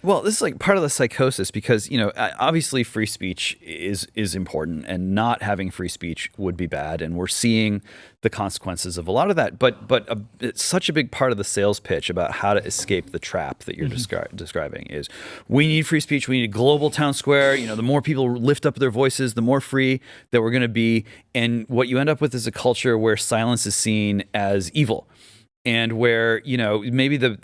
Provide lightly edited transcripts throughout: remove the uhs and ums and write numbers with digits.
Well, this is like part of the psychosis because, obviously free speech is important and not having free speech would be bad. And we're seeing the consequences of a lot of that. But it's such a big part of the sales pitch about how to escape the trap that you're describing is we need free speech. We need a global town square. The more people lift up their voices, the more free that we're going to be. And what you end up with is a culture where silence is seen as evil. And where maybe the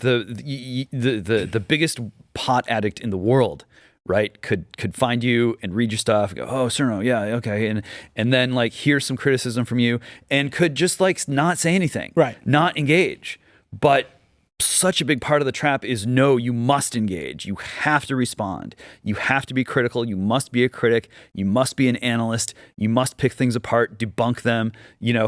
biggest pot addict in the world, right, could find you and read your stuff, and go, oh, Cerno, yeah, okay, and then like hear some criticism from you, and could just like not say anything, right, not engage. But such a big part of the trap is no, you must engage. You have to respond. You have to be critical. You must be a critic. You must be an analyst. You must pick things apart, debunk them,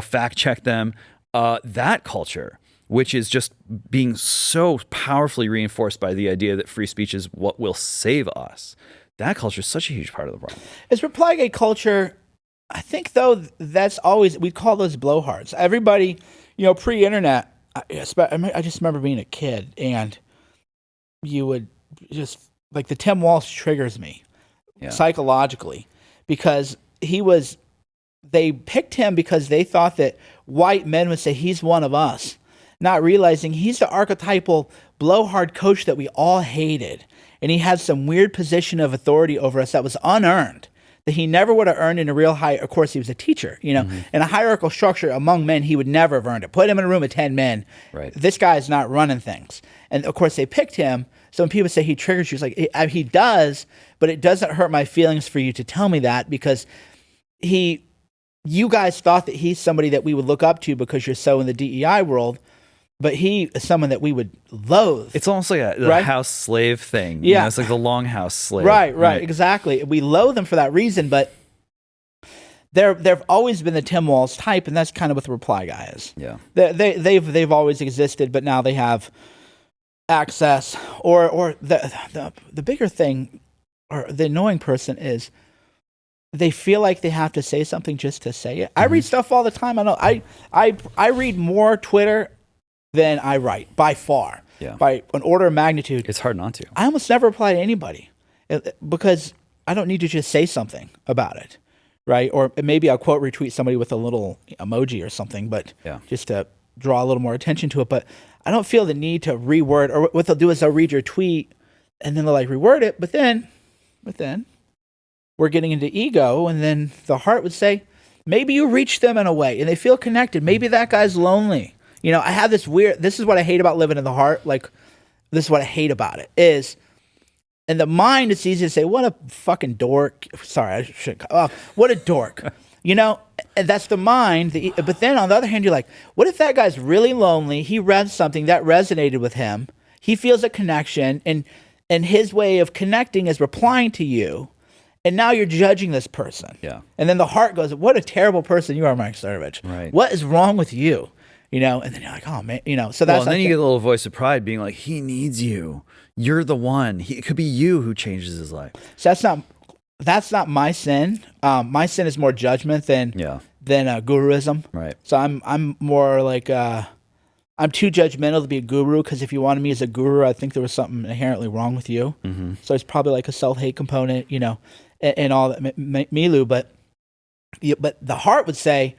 fact check them. That culture, which is just being so powerfully reinforced by the idea that free speech is what will save us. That culture is such a huge part of the problem. Is Reply-Gate culture, I think, though, that's always, we call those blowhards. Everybody, pre-internet, I just remember being a kid, and you would just, like, the Tim Walz triggers me psychologically, because they picked him because they thought that white men would say, he's one of us. Not realizing he's the archetypal blowhard coach that we all hated. And he had some weird position of authority over us that was unearned, that he never would have earned in a real high. Of course, he was a teacher, in a hierarchical structure among men, he would never have earned it. Put him in a room of 10 men. Right. This guy is not running things. And of course, they picked him. So when people say he triggers you, it's like, he does, but it doesn't hurt my feelings for you to tell me that, because you guys thought that he's somebody that we would look up to because you're so in the DEI world. But he is someone that we would loathe. It's almost like the house slave thing. Yeah. It's like the longhouse slave. Right, exactly. We loathe them for that reason, but they've always been the Tim Walz type, and that's kind of what the Reply guy is. Yeah. They've always existed, but now they have access. Or the bigger thing, or the annoying person is, they feel like they have to say something just to say it. I read stuff all the time. I know I read more Twitter than I write, by far, by an order of magnitude. It's hard not to. I almost never reply to anybody because I don't need to just say something about it, right? Or maybe I'll quote retweet somebody with a little emoji or something, but just to draw a little more attention to it. But I don't feel the need to reword, or what they'll do is they'll read your tweet and then they'll like reword it, but then we're getting into ego, and then the heart would say, maybe you reach them in a way and they feel connected. Maybe that guy's lonely. I have this this is what I hate about living in the heart. Like, this is what I hate about it is, in the mind, it's easy to say, what a fucking dork. Sorry, I shouldn't. What a dork. And that's the mind. But then on the other hand, you're like, what if that guy's really lonely? He read something that resonated with him. He feels a connection, and his way of connecting is replying to you. And now you're judging this person. Yeah. And then the heart goes, what a terrible person you are, Mike Cernovich. Right. What is wrong with you? And then you're like, oh man, so that's. And then you get a little voice of pride being like, he needs you. You're the one. It could be you who changes his life. So that's not my sin. My sin is more judgment than guruism. Right. So I'm more like I'm too judgmental to be a guru, because if you wanted me as a guru, I think there was something inherently wrong with you. Mm-hmm. So it's probably like a self-hate component, and all that Milu. But the heart would say,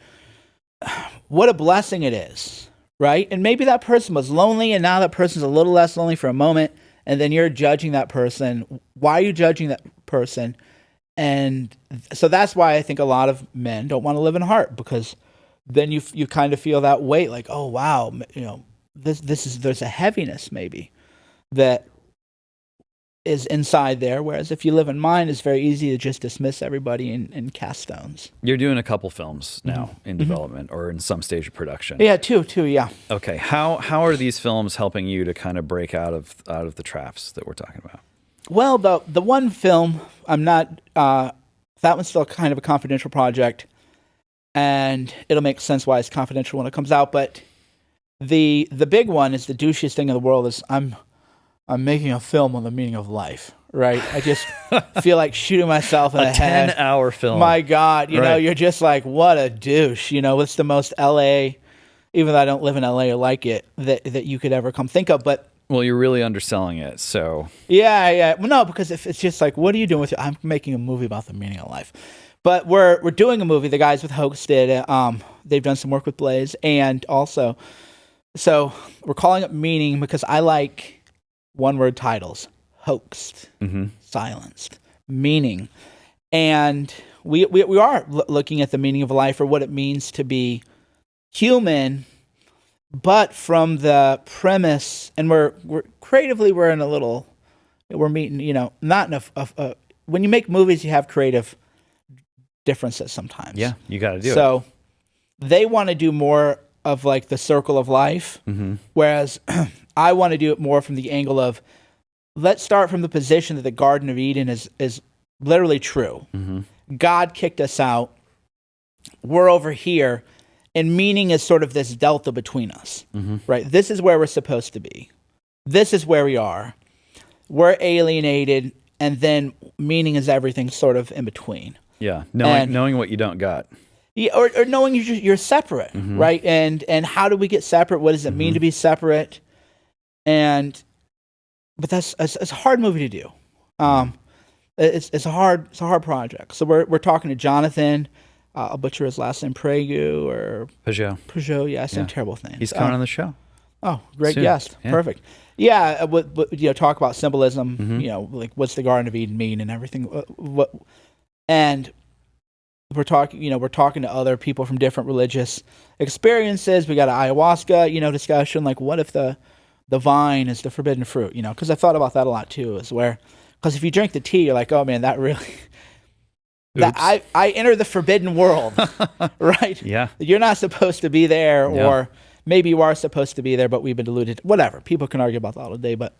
what a blessing it is, right? And maybe that person was lonely, and now that person's a little less lonely for a moment, and then you're judging that person. Why are you judging that person? And so that's why I think a lot of men don't want to live in heart, because then you kind of feel that weight, like, oh wow, there's a heaviness maybe that is inside there, whereas if you live in mind, it's very easy to just dismiss everybody and cast stones. You're doing a couple films now in development or in some stage of production. Yeah, two, yeah. Okay, how are these films helping you to kind of break out of the traps that we're talking about? Well, the one film, I'm not, that one's still kind of a confidential project, and it'll make sense why it's confidential when it comes out, but the big one is the douchiest thing in the world is I'm making a film on the meaning of life, right? I just feel like shooting myself in the head. A 10-hour film. My God, you're just like, what a douche. It's the most LA, even though I don't live in LA or like it, that you could ever come think of. But Well, you're really underselling it. So Yeah. Well, no, because if it's just like, what are you doing with it? I'm making a movie about the meaning of life. But we're doing a movie. The guys with Hoax did. They've done some work with Blaze, and also, so we're calling it Meaning because I like one-word titles: hoaxed, silenced, meaning, and we are looking at the meaning of life or what it means to be human, but from the premise, and we're creatively we're in a little, we're meeting, not enough of when you make movies, you have creative differences sometimes. Yeah, you got to do it. So they want to do more of like the circle of life, whereas I want to do it more from the angle of, let's start from the position that the Garden of Eden is literally true. God kicked us out. We're over here, and meaning is sort of this delta between us, right? This is where we're supposed to be. This is where we are. We're alienated, and then meaning is everything sort of in between. Yeah, knowing what you don't got. Yeah, or knowing you're separate, right? And how do we get separate? What does it mean to be separate? But that's it's a hard movie to do. It's a hard project. So we're talking to Jonathan. I'll butcher his last name, Pragu or Peugeot. Yeah, I said terrible things. He's coming on the show. Oh, great soon. guest. Yeah. Perfect. Yeah, talk about symbolism. Like what's the Garden of Eden mean and everything. And we're talking to other people from different religious experiences. We got an ayahuasca, discussion. Like, what if the vine is the forbidden fruit? Because I thought about that a lot too. Because if you drink the tea, you're like, oh man, that really. I enter the forbidden world, right? Yeah. You're not supposed to be there, or maybe you are supposed to be there, but we've been deluded. Whatever. People can argue about that all day, but